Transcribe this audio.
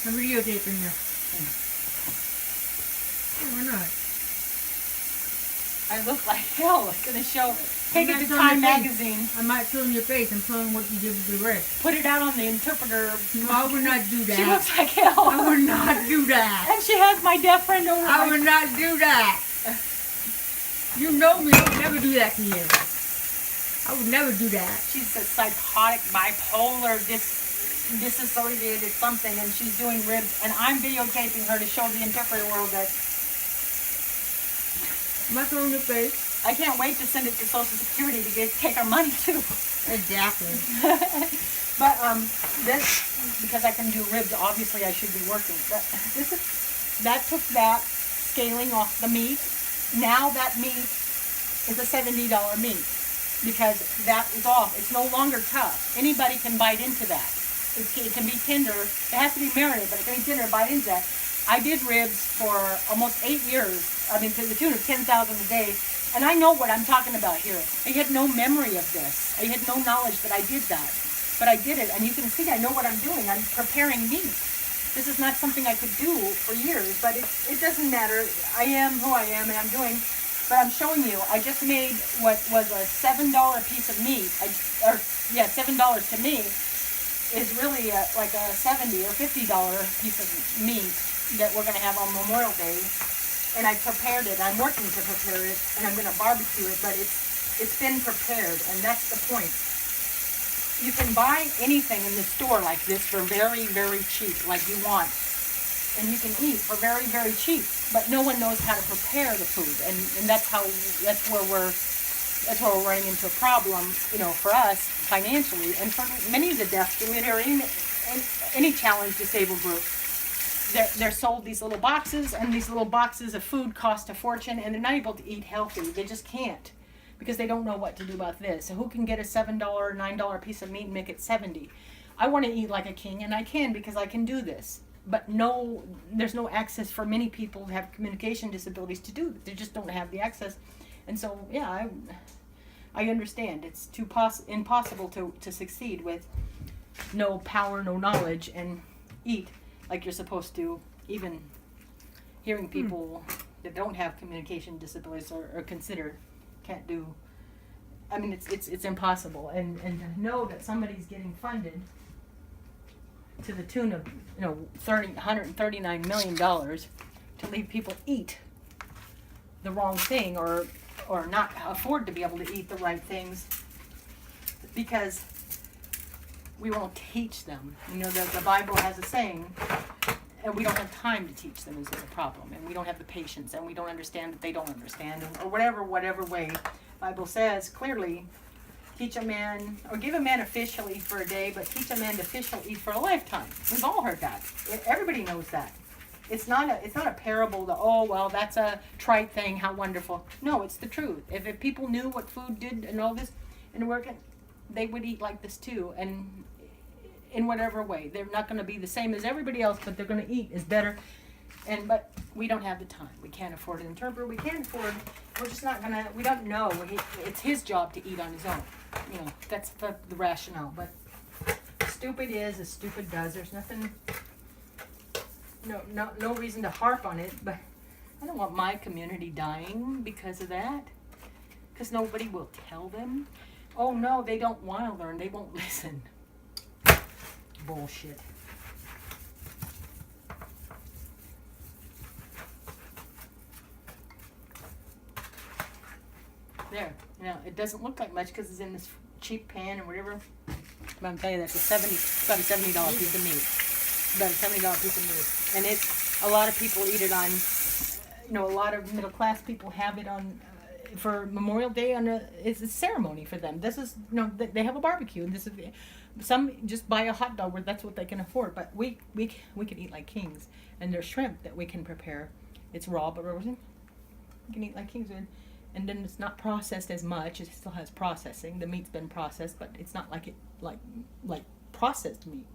I'm videotaping you. Why not? I look like hell. It's gonna show. Take it I'm to not Time showing your face. magazine. I'm not showing your face. I'm showing what you did with the wrist. Put it out on the interpreter. No, I would not do that. She looks like hell. I would not do that. And she has my deaf friend over. I would not do that. You know me. I would never do that to you. I would never do that. She's a psychotic, bipolar, disassociated something, and she's doing ribs, and I'm videotaping her to show the interpreter world that I'm not showing your face. I can't wait to send it to Social Security to take our money too. Exactly. But this, because I can do ribs, obviously I should be working. But that took that scaling off the meat. Now that meat is a $70 meat because that is off. It's no longer tough. Anybody can bite into that. It can be tender. It has to be marinated, but it can be tender. Bite into that. I did ribs for almost 8 years. I mean, to the tune of 10,000 a day. And I know what I'm talking about here. I had no memory of this. I had no knowledge that I did that. But I did it, and you can see I know what I'm doing. I'm preparing meat. This is not something I could do for years, but it doesn't matter. I am who I am, and I'm doing. But I'm showing you, I just made what was a $7 piece of meat. $7 to me is really like a $70 or $50 piece of meat that we're going to have on Memorial Day. And I prepared it. I'm working to prepare it, and I'm going to barbecue it, but it's been prepared, and that's the point. You can buy anything in the store like this for very, very cheap, like you want, and you can eat for very, very cheap. But no one knows how to prepare the food, and that's where we're running into a problem, for us financially, and for many of the deaf community or any challenged disabled group. They're sold these little boxes, and these little boxes of food cost a fortune, and they're not able to eat healthy. They just can't because they don't know what to do about this. So who can get a $7, $9 piece of meat and make it 70? I want to eat like a king, and I can because I can do this. But no, there's no access for many people who have communication disabilities to do this. They just don't have the access. And so, yeah, I understand. It's impossible to succeed with no power, no knowledge, and eat like you're supposed to. Even hearing people that don't have communication disabilities or consider can't do. I mean, it's impossible. And to know that somebody's getting funded to the tune of $139 million to leave people eat the wrong thing or not afford to be able to eat the right things because we won't teach them. The Bible has a saying, and we don't have time to teach them is the problem, and we don't have the patience, and we don't understand that they don't understand, or whatever way. Bible says clearly, teach a man, or give a man a fish he'll eat for a day, but teach a man to fish he'll eat for a lifetime. We've all heard that. Everybody knows that. It's not a parable to, that's a trite thing, how wonderful. No, it's the truth. If people knew what food did and all this and working, they would eat like this too, and in whatever way. They're not going to be the same as everybody else, but they're going to eat is better. But we don't have the time. We can't afford an interpreter. We can't afford. We're just not gonna. We don't know. It's his job to eat on his own. That's the rationale. But stupid is as stupid does. There's nothing. No reason to harp on it. But I don't want my community dying because of that. Because nobody will tell them. Oh no, they don't want to learn. They won't listen. Bullshit. There. It doesn't look like much because it's in this cheap pan or whatever. But I'm telling you, that's about a $70 piece of meat. About a $70 piece of meat. And a lot of people eat it on, a lot of middle class people have it on, for Memorial Day it's a ceremony for them. This is, they have a barbecue, and this is, some just buy a hot dog where that's what they can afford. But we can eat like kings. And there's shrimp that we can prepare. It's raw, but we can eat like kings. And then it's not processed as much. It still has processing. The meat's been processed, but it's not like processed meat.